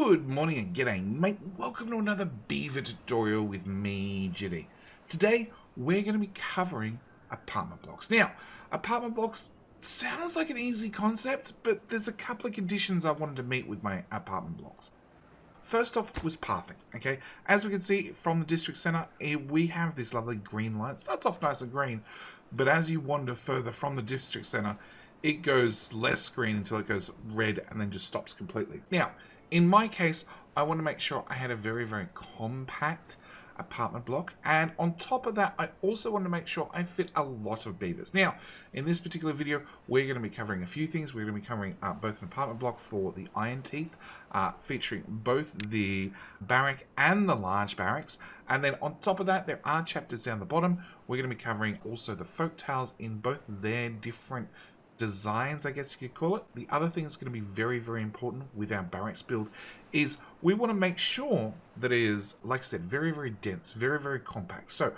Good morning and g'day, mate. Welcome to another beaver tutorial with me, Jitty. Today, we're going to be covering apartment blocks. Now, apartment blocks sounds like an easy concept, but there's a couple of conditions I wanted to meet with my apartment blocks. First off was pathing, okay? As we can see from the district center, we have this lovely green line. It starts off nice and green, but as you wander further from the district center, it goes less green until it goes red and then just stops completely. Now, in my case, I want to make sure I had a very, very compact apartment block, and on top of that I also want to make sure I fit a lot of beavers. Now in this particular video we're going to be covering a few things. We're going to be covering both an apartment block for the Iron Teeth, featuring both the barrack and the large barracks, and then on top of that there are chapters down the bottom. We're going to be covering also the Folktails in both their different designs, I guess you could call it. The other thing that's going to be very, very important with our barracks build is we want to make sure that it is, like I said, very, very dense, very, very compact. So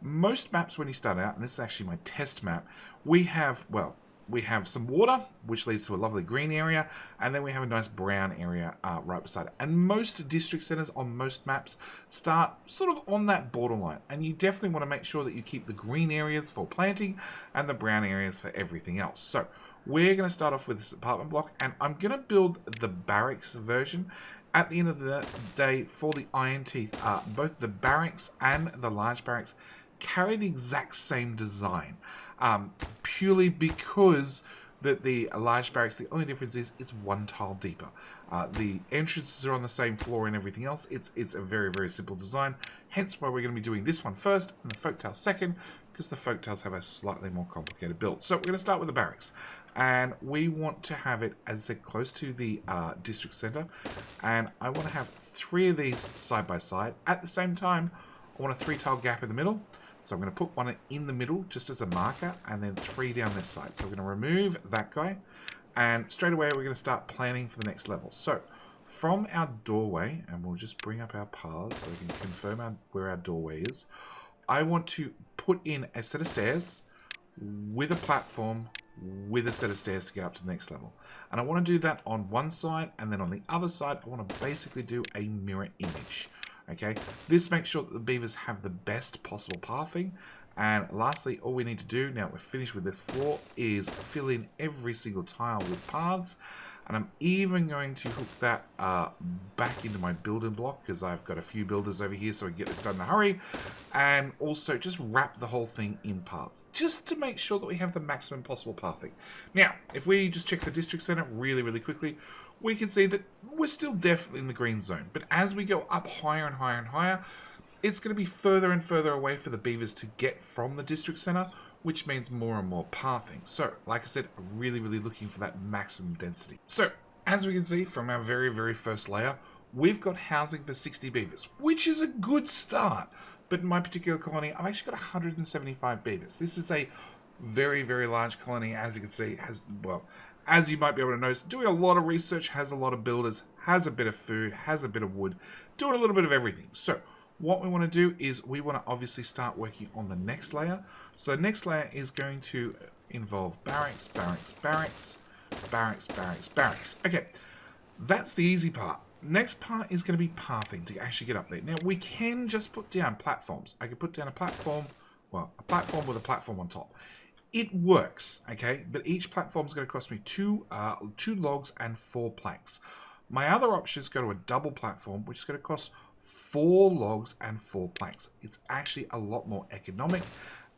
most maps when you start out, and this is actually my test map, we have, well, we have some water, which leads to a lovely green area, and then we have a nice brown area right beside it. And most district centers on most maps start sort of on that borderline, and you definitely want to make sure that you keep the green areas for planting and the brown areas for everything else. So we're going to start off with this apartment block, and I'm going to build the barracks version. At the end of the day, for the Iron Teeth, both the barracks and the large barracks carry the exact same design, purely because that the large barracks, the only difference is it's one tile deeper. The entrances are on the same floor and everything else. It's a very, very simple design, hence why we're going to be doing this one first and the Folktails second, because the Folktails have a slightly more complicated build. So we're going to start with the barracks, and we want to have it, as I said, close to the district center, and I want to have 3 of these side by side. At the same time, I want a 3 tile gap in the middle. So I'm going to put one in the middle just as a marker, and then 3 down this side. So we're going to remove that guy, and straight away we're going to start planning for the next level. So from our doorway, and we'll just bring up our paths so we can confirm where our doorway is, I want to put in a set of stairs with a platform with a set of stairs to get up to the next level. And I want to do that on one side, and then on the other side I want to basically do a mirror image. Okay, this makes sure that the beavers have the best possible pathing. And lastly, all we need to do, now we're finished with this floor, is fill in every single tile with paths. And I'm even going to hook that back into my building block, because I've got a few builders over here so I can get this done in a hurry. And also just wrap the whole thing in paths, just to make sure that we have the maximum possible pathing. Now, if we just check the district center really, really quickly, we can see that we're still definitely in the green zone. But as we go up higher and higher and higher, it's going to be further and further away for the beavers to get from the district center, which means more and more pathing. So, like I said, I'm really, really looking for that maximum density. So, as we can see from our very, very first layer, we've got housing for 60 beavers, which is a good start. But in my particular colony, I've actually got 175 beavers. This is a very, very large colony. As you can see, has, well, as you might be able to notice, doing a lot of research, has a lot of builders, has a bit of food, has a bit of wood, doing a little bit of everything. So what we want to do is we want to obviously start working on the next layer. So the next layer is going to involve barracks, barracks, barracks, barracks, barracks, barracks. Okay, that's the easy part. Next part is going to be pathing to actually get up there. Now we can just put down platforms. I can put down a platform, well, a platform with a platform on top. It works, okay, but each platform is going to cost me two logs and 4 planks. My other options go to a double platform, which is going to cost 4 logs and 4 planks. It's actually a lot more economic,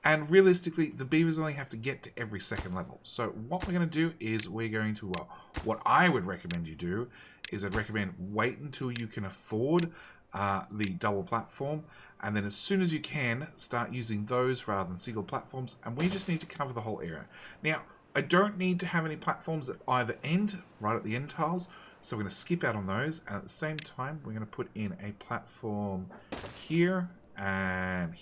and realistically, the beavers only have to get to every second level. So what we're going to do is we're going to, well, what I would recommend you do is I'd recommend wait until you can afford the double platform, and then as soon as you can, start using those rather than single platforms, and we just need to cover the whole area. Now, I don't need to have any platforms at either end, right at the end tiles, so we're going to skip out on those, and at the same time, we're going to put in a platform here, and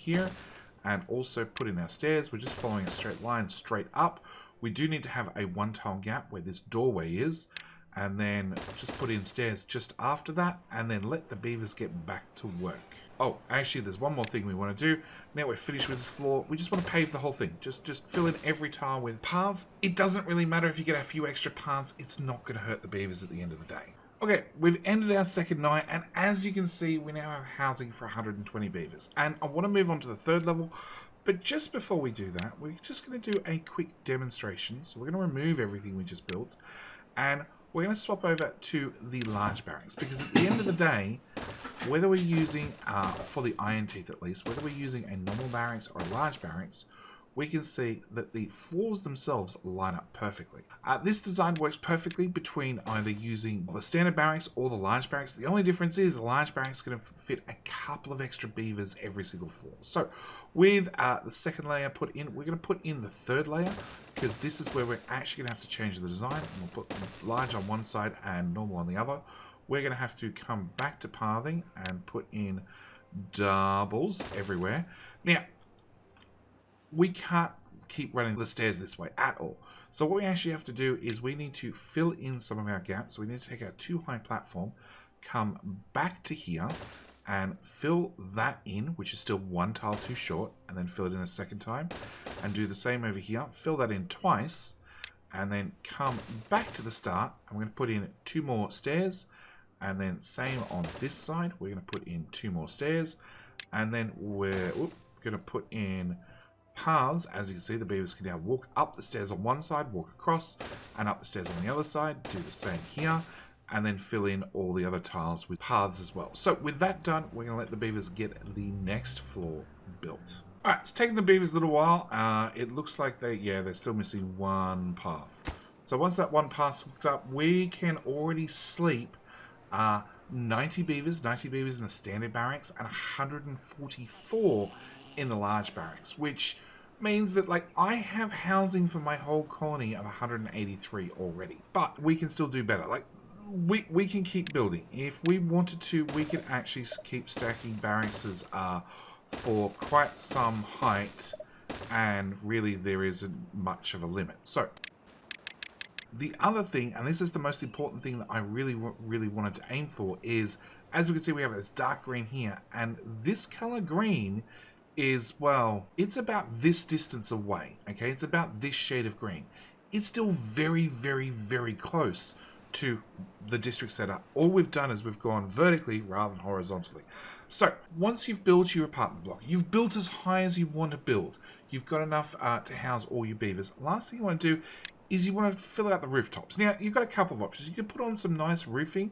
also put in our stairs. We're just following a straight line straight up. We do need to have a 1 tile gap where this doorway is, and then just put in stairs just after that, and then let the beavers get back to work. Oh, actually, there's one more thing we want to do. Now we're finished with this floor, we just want to pave the whole thing. Just fill in every tile with paths. It doesn't really matter if you get a few extra paths. It's not going to hurt the beavers at the end of the day. Okay, we've ended our second night, and as you can see, we now have housing for 120 beavers. And I want to move on to the third level, but just before we do that, we're just going to do a quick demonstration. So we're going to remove everything we just built, and we're going to swap over to the large barracks, because at the end of the day, whether we're using, for the iron teeth at least, whether we're using a normal barracks or a large barracks, we can see that the floors themselves line up perfectly. This design works perfectly between either using the standard barracks or the large barracks. The only difference is the large barracks is going to fit a couple of extra beavers every single floor. So with the second layer put in, we're going to put in the third layer, because this is where we're actually going to have to change the design. And we'll put large on one side and normal on the other. We're going to have to come back to pathing and put in doubles everywhere. Now, we can't keep running the stairs this way at all. So what we actually have to do is we need to fill in some of our gaps. We need to take our too high platform, come back to here, and fill that in, which is still one tile too short, and then fill it in a second time. And do the same over here. Fill that in twice, and then come back to the start. And we're going to put in 2 more stairs. And then same on this side. We're going to put in 2 more stairs. And then we're going to put in paths. As you can see, the beavers can now walk up the stairs on one side, walk across, and up the stairs on the other side. Do the same here, and then fill in all the other tiles with paths as well. So with that done, we're going to let the beavers get the next floor built. Alright, it's taken the beavers a little while. It looks like they're still missing one path. So once that one path's hooked up, we can already sleep 90 beavers in the standard barracks and 144 in the large barracks, which means that, like, I have housing for my whole colony of 183 already, but we can still do better. Like, we can keep building. If we wanted to, we could actually keep stacking barracks for quite some height, and really there isn't much of a limit. So the other thing, and this is the most important thing that I really wanted to aim for, is, as we can see, we have this dark green here, and this color green is, well, it's about this distance away, okay? It's about this shade of green. It's still very, very, very close to the district setup. All we've done is we've gone vertically rather than horizontally. So once you've built your apartment block, you've built as high as you want to build. You've got enough to house all your beavers. Last thing you want to do is you want to fill out the rooftops. Now, you've got a couple of options. You can put on some nice roofing,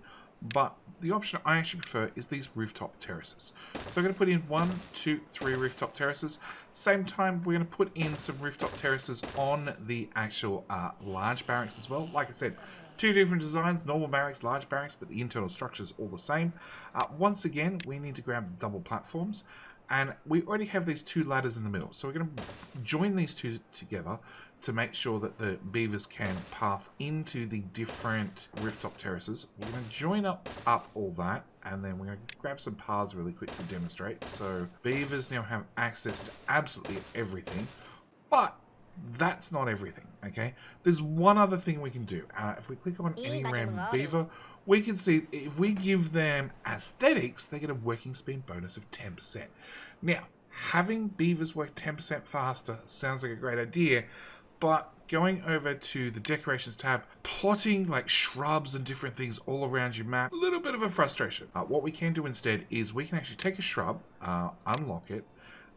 but the option I actually prefer is these rooftop terraces. So I'm going to put in 1, 2, 3 rooftop terraces. Same time, we're going to put in some rooftop terraces on the actual large barracks as well. Like I said, 2 different designs, normal barracks, large barracks, but the internal structure is all the same. Once again, we need to grab double platforms, and we already have these 2 ladders in the middle. So we're going to join these 2 together to make sure that the beavers can path into the different rooftop terraces. We're going to join up all that, and then we're going to grab some paths really quick to demonstrate. So beavers now have access to absolutely everything, but that's not everything, okay? There's one other thing we can do. If we click on any random beaver, we can see if we give them aesthetics, they get a working speed bonus of 10%. Now, having beavers work 10% faster sounds like a great idea, but going over to the decorations tab, plotting like shrubs and different things all around your map, a little bit of a frustration. What we can do instead is we can actually take a shrub, unlock it,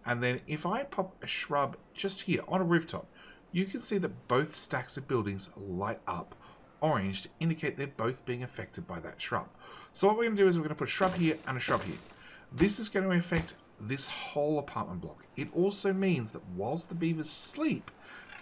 and then if I pop a shrub just here on a rooftop, you can see that both stacks of buildings light up orange to indicate they're both being affected by that shrub. So what we're going to do is we're going to put a shrub here and a shrub here. This is going to affect this whole apartment block. It also means that whilst the beavers sleep,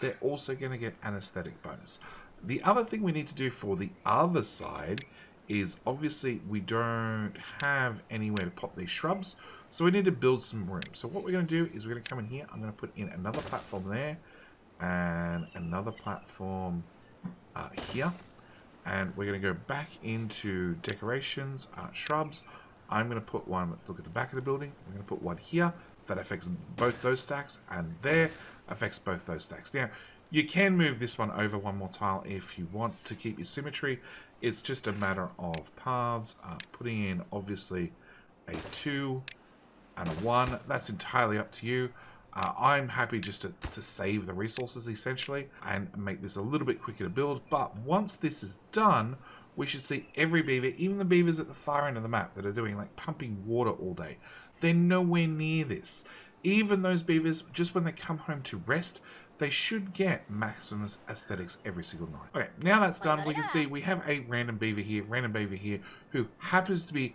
they're also going to get an aesthetic bonus. The other thing we need to do for the other side is, obviously we don't have anywhere to pop these shrubs, so we need to build some room. So what we're going to do is we're going to come in here. I'm going to put in another platform there and another platform here, and we're going to go back into decorations, shrubs. I'm going to put one, let's look at the back of the building. I'm going to put one here that affects both those stacks, and there affects both those stacks. Now, you can move this one over one more tile if you want to keep your symmetry. It's just a matter of paths, putting in, obviously, a 2 and a 1. That's entirely up to you. I'm happy just to save the resources, essentially, and make this a little bit quicker to build. But once this is done, we should see every beaver, even the beavers at the far end of the map that are doing like pumping water all day. They're nowhere near this. Even those beavers, just when they come home to rest, they should get maximus aesthetics every single night. Okay, now that's done, we can see we have a random beaver here, who happens to be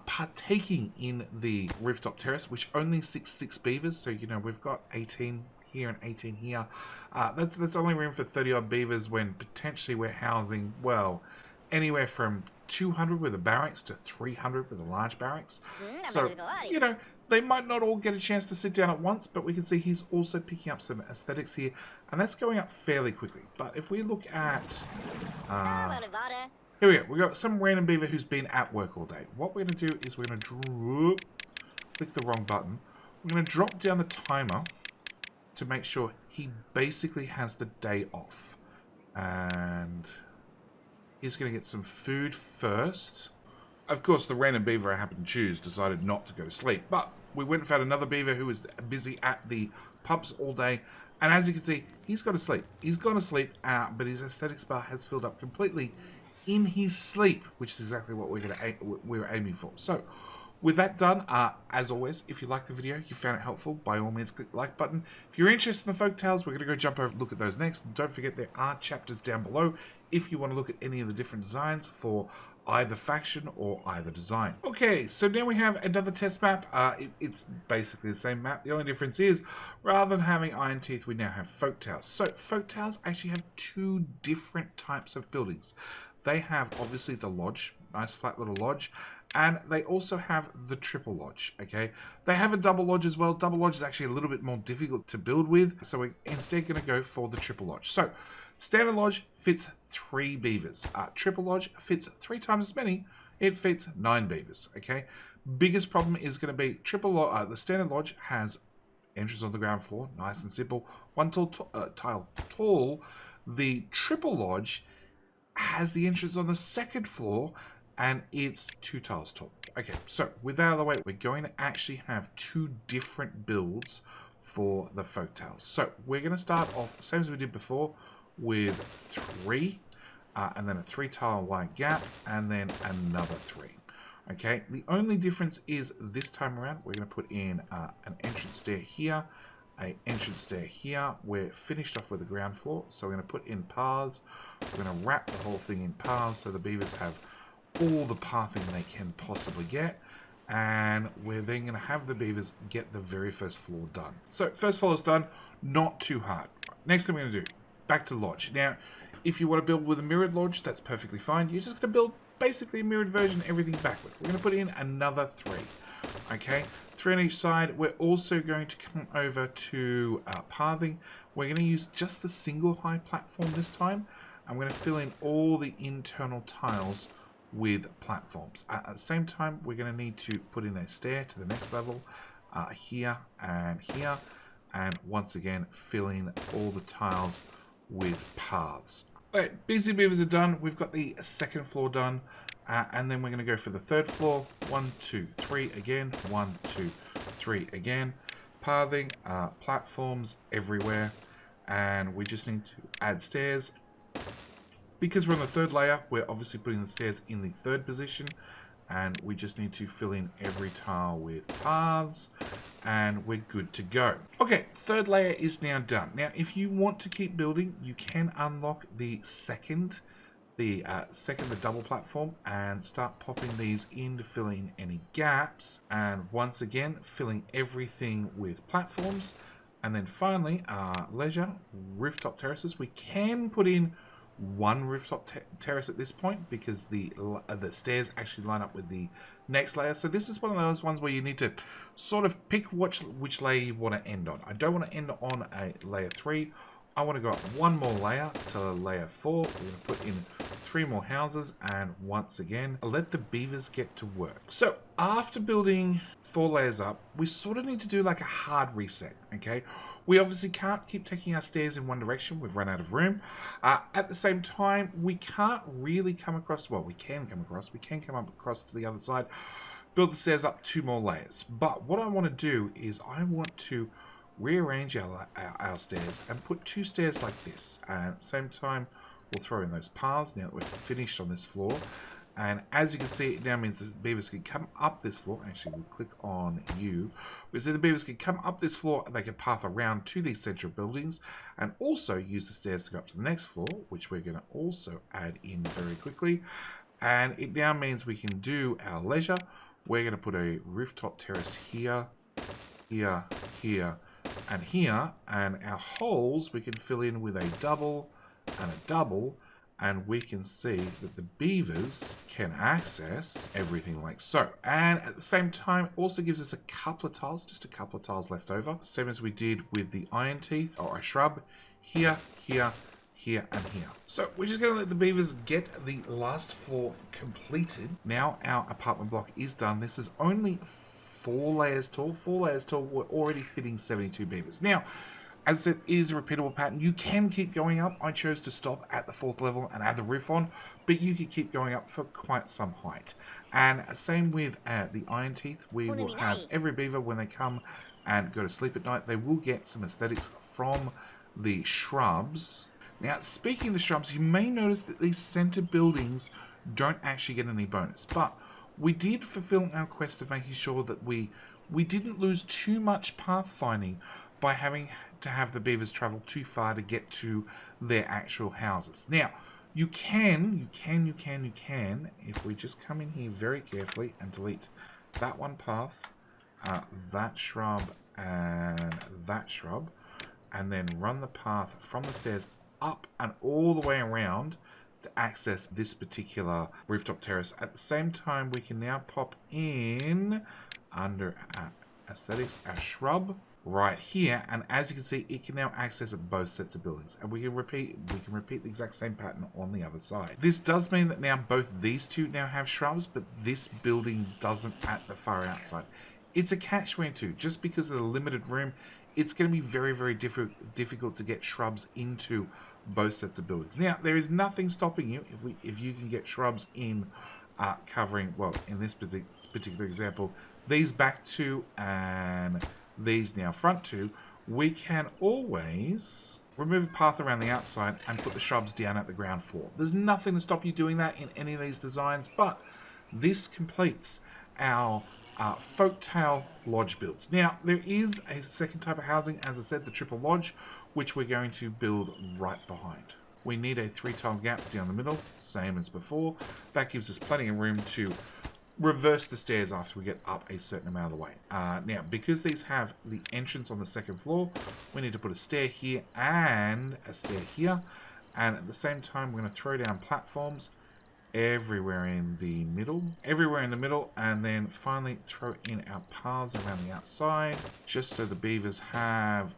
partaking in the rooftop terrace, which only six beavers. So, you know, we've got 18 here and 18 here. That's only room for 30 odd beavers when potentially we're housing, well, anywhere from 200 with a barracks to 300 with a large barracks. So, you know, they might not all get a chance to sit down at once, but we can see he's also picking up some aesthetics here, and that's going up fairly quickly. But if we look at... here we go. We've got some random beaver who's been at work all day. What we're going to do is we're going to click the wrong button. We're going to drop down the timer to make sure he basically has the day off. And he's going to get some food first. Of course, the random beaver I happened to choose decided not to go to sleep. But we went and found another beaver who was busy at the pumps all day. And as you can see, he's gone to sleep. He's gone to sleep, but his aesthetics bar has filled up completely in his sleep, which is exactly what we're aiming for. So, with that done, as always, if you liked the video, you found it helpful, by all means click the like button. If you're interested in the Folktails, we're going to go jump over and look at those next. And don't forget there are chapters down below if you want to look at any of the different designs for either faction or either design. Okay, so now we have another test map. It's basically the same map. The only difference is, rather than having Iron Teeth, we now have Folktails. So Folktails actually have two different types of buildings. They have, obviously, the lodge, nice flat little lodge, and they also have the triple lodge, okay? They have a double lodge as well. Double lodge is actually a little bit more difficult to build with, so we're instead going to go for the triple lodge. So, standard lodge fits 3 beavers. Triple lodge fits 3 times as many. It fits 9 beavers, okay? Biggest problem is going to be the standard lodge has entrance on the ground floor, nice and simple, 1 tile tall. The triple lodge has the entrance on the 2nd floor, and it's 2 tiles tall. Okay, so with that out of the way, we're going to actually have 2 different builds for the Folktails. So we're going to start off, same as we did before, with 3, and then a 3 tile wide gap, and then another 3. Okay, the only difference is this time around, we're going to put in an entrance stair here, an entrance stair here. We're finished off with the ground floor, so we're going to put in paths. We're going to wrap the whole thing in paths so the beavers have all the pathing they can possibly get, and we're then going to have the beavers get the very first floor done. So first floor is done, not too hard. Next thing we're going to do, back to lodge. Now, if you want to build with a mirrored lodge, that's perfectly fine. You're just going to build basically a mirrored version, everything backward. We're going to put in another 3. Okay, 3 on each side. We're also going to come over to pathing. We're going to use just the single high platform this time. I'm going to fill in all the internal tiles with platforms. At the same time, we're going to need to put in a stair to the next level, here and here, and once again fill in all the tiles with paths. Okay, busy beavers are done. We've got the 2nd floor done, and then we're going to go for the 3rd floor. 1, 2, 3 again. 1, 2, 3 again. Pathing, platforms everywhere, and we just need to add stairs. Because we're on the 3rd layer, we're obviously putting the stairs in the 3rd position, and we just need to fill in every tile with paths, and we're good to go. Okay, 3rd layer is now done. Now, if you want to keep building, you can unlock the second, the double platform, and start popping these in to fill in any gaps, and once again, filling everything with platforms. And then finally, leisure, rooftop terraces. We can put in 1 rooftop terrace at this point because the stairs actually line up with the next layer. So this is one of those ones where you need to sort of pick which layer you want to end on. I don't want to end on a layer 3. I want to go up 1 more layer to layer 4. We're going to put in 3 more houses, and once again, let the beavers get to work. So after building 4 layers up, we sort of need to do like a hard reset, okay? We obviously can't keep taking our stairs in one direction. We've run out of room. At the same time, we can't really come across, well, we can come up across to the other side, build the stairs up 2 more layers. But what I want to do is I want to rearrange our stairs and put 2 stairs like this, and at the same time we'll throw in those paths now that we're finished on this floor. And as you can see, it now means the beavers can come up this floor. Actually, we'll click on you. We see the beavers can come up this floor and they can path around to these central buildings and also use the stairs to go up to the next floor, which we're going to also add in very quickly. And it now means we can do our leisure. We're going to put a rooftop terrace here, here, here, and here. And our holes we can fill in with a double and a double. And we can see that the beavers can access everything like so. And at the same time, it also gives us a couple of tiles, just a couple of tiles left over. Same as we did with the iron teeth or a shrub. Here, here, here, and here. So we're just going to let the beavers get the last floor completed. Now our apartment block is done. This is only 4 layers tall. 4 layers tall. We're already fitting 72 beavers. Now, as it is a repeatable pattern, you can keep going up. I chose to stop at the 4th level and add the roof on, but you could keep going up for quite some height. And same with the iron teeth. We will have every beaver, when they come and go to sleep at night, they will get some aesthetics from the shrubs. Now, speaking of the shrubs, you may notice that these center buildings don't actually get any bonus, but we did fulfill our quest of making sure that we didn't lose too much pathfinding by having to have the beavers travel too far to get to their actual houses. Now, you can, if we just come in here very carefully and delete that one path, that shrub, and that shrub, and then run the path from the stairs up and all the way around to access this particular rooftop terrace. At the same time, we can now pop in under aesthetics, our shrub, right here, and as you can see, it can now access both sets of buildings, and we can repeat the exact same pattern on the other side. This does mean that now both these two now have shrubs, but this building doesn't at the far outside. It's a catch-22. Just because of the limited room, it's going to be very, very difficult to get shrubs into both sets of buildings. Now, there is nothing stopping you if you can get shrubs in covering, well, in this particular example, these back two and these now front two. We can always remove a path around the outside and put the shrubs down at the ground floor. There's nothing to stop you doing that in any of these designs, but this completes our Folktails Lodge build. Now, there is a second type of housing, as I said, the triple lodge, which we're going to build right behind. We need a 3-tile gap down the middle, same as before. That gives us plenty of room to reverse the stairs after we get up a certain amount of the way. Now, because these have the entrance on the second floor, we need to put a stair here and a stair here. And at the same time, we're going to throw down platforms everywhere in the middle. And then finally throw in our paths around the outside, just so the beavers have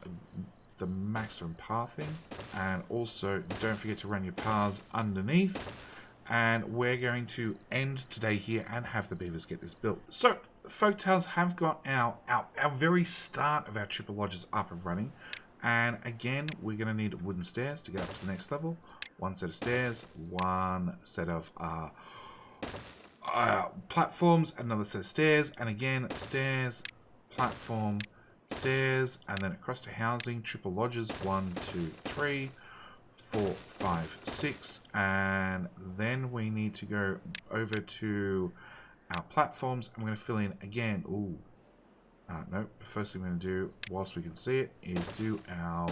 the maximum pathing. And also, don't forget to run your paths underneath. And we're going to end today here and have the beavers get this built. So, Folktails have got our very start of our triple lodges up and running. And again, we're going to need wooden stairs to get up to the next level. 1 set of stairs, 1 set of platforms, another set of stairs, and again, stairs, platform, stairs, and then across to housing, triple lodges, 1, 2, 3, 4, 5, 6, and then we need to go over to our platforms. I'm going to fill in again. No, the first thing I'm going to do, whilst we can see it, is do our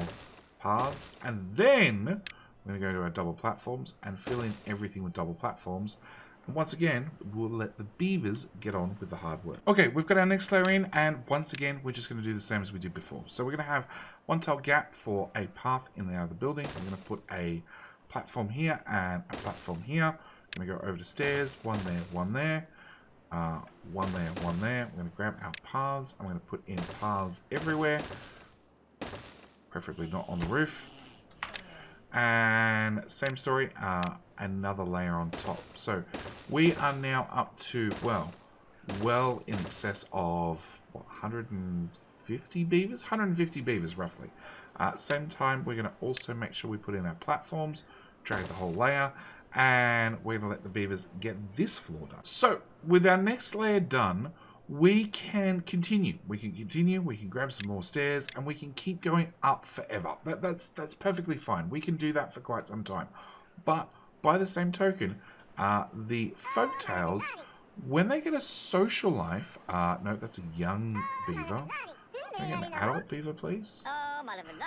paths, and then we're going to go to our double platforms and fill in everything with double platforms. And once again, we'll let the beavers get on with the hard work. Okay, we've got our next layer in, and once again, we're just going to do the same as we did before. So we're going to have 1 tile gap for a path in the other building. We're going to put a platform here and a platform here. We're going to go over to stairs, 1 there, 1 there. 1 there, 1 there. We're going to grab our paths. I'm going to put in paths everywhere. Preferably not on the roof. And same story, another layer on top. So we are now up to, well in excess of, what, 150 beavers? 150 beavers, roughly. Same time, we're going to also make sure we put in our platforms, drag the whole layer, and we're going to let the beavers get this floor done. So, with our next layer done, we can continue. We can grab some more stairs, and we can keep going up forever. That's perfectly fine. We can do that for quite some time. But by the same token, the Folktails, when they get a social life, no, that's a young beaver. Can I get an adult beaver, please?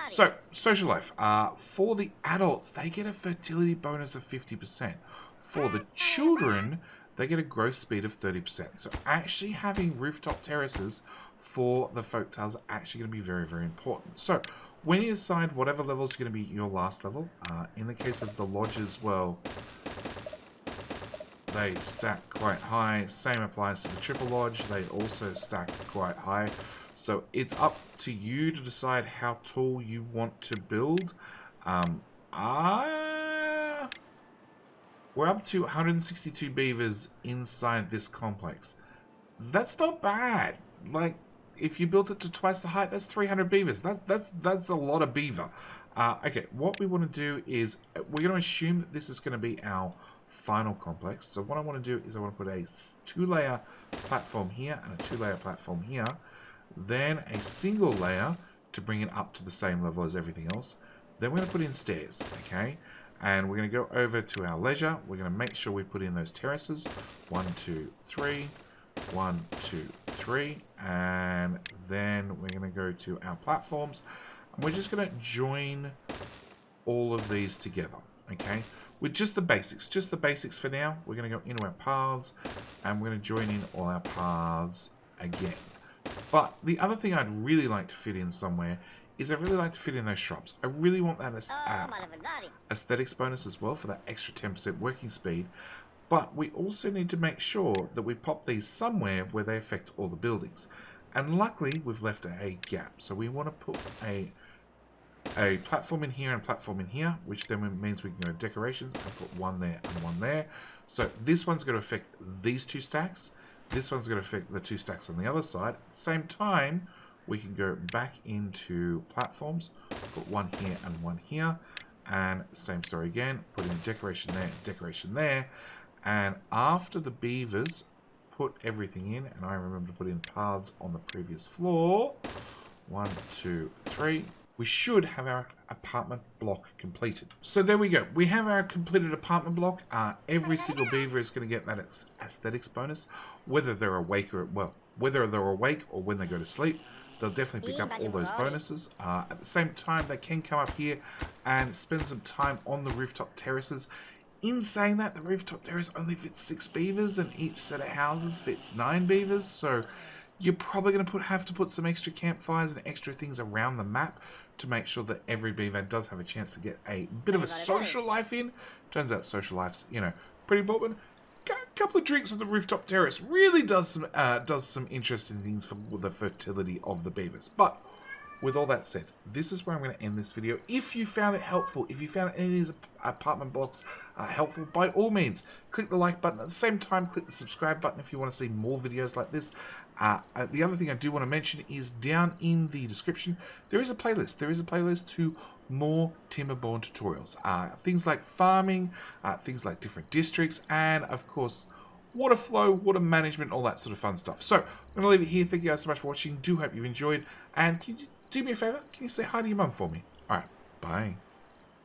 So, social life. For the adults, they get a fertility bonus of 50%. For the children, they get a growth speed of 30%. So, actually having rooftop terraces for the Folktails are actually going to be very, very important. So, when you decide whatever level is going to be your last level, in the case of the lodges, well, they stack quite high. Same applies to the triple lodge. They also stack quite high. So it's up to you to decide how tall you want to build. We're up to 162 beavers inside this complex. That's not bad. Like, if you built it to twice the height, that's 300 beavers. That's a lot of beaver. Okay, what we want to do is we're going to assume that this is going to be our final complex. So what I want to do is I want to put a 2-layer platform here and a 2-layer platform here. Then a single layer to bring it up to the same level as everything else. Then we're going to put in stairs, okay? And we're going to go over to our leisure. We're going to make sure we put in those terraces. 1, 2, 3. 1, 2, 3. And then we're going to go to our platforms. And we're just going to join all of these together, okay? With just the basics for now. We're going to go into our paths. And we're going to join in all our paths again. But the other thing I'd really like to fit in somewhere is I really like to fit in those shrubs. I really want that as aesthetics bonus as well for that extra 10% working speed. But we also need to make sure that we pop these somewhere where they affect all the buildings. And luckily, we've left a gap. So we want to put a platform in here and a platform in here, which then means we can go to decorations and put one there and one there. So this one's going to affect these 2 stacks. This one's going to affect the 2 stacks on the other side. At the same time, we can go back into platforms, put one here and one here, and same story again, put in decoration there, and after the beavers, put everything in, and I remember to put in paths on the previous floor. 1, 2, 3. We should have our apartment block completed. So there we go. We have our completed apartment block. Every single beaver is going to get that aesthetics bonus, whether they're awake or whether they're awake or when they go to sleep. They'll definitely pick up all those bonuses. At the same time, they can come up here and spend some time on the rooftop terraces. In saying that, the rooftop terrace only fits 6 beavers, and each set of houses fits 9 beavers. So you're probably going to have to put some extra campfires and extra things around the map to make sure that every beaver does have a chance to get a bit of a social life in. Turns out social life's, pretty important. A couple of drinks on the rooftop terrace really does some interesting things for the fertility of the beavers. But with all that said, this is where I'm going to end this video. If you found it helpful, if you found any of these apartment blocks helpful, by all means, click the like button. At the same time, click the subscribe button if you want to see more videos like this. The other thing I do want to mention is down in the description, there is a playlist. There is a playlist to more TimberBorn tutorials. Things like farming, things like different districts, and of course, water flow, water management, all that sort of fun stuff. So, I'm going to leave it here. Thank you guys so much for watching. Do hope you enjoyed. And can you do me a favor? Can you say hi to your mum for me? Alright, bye.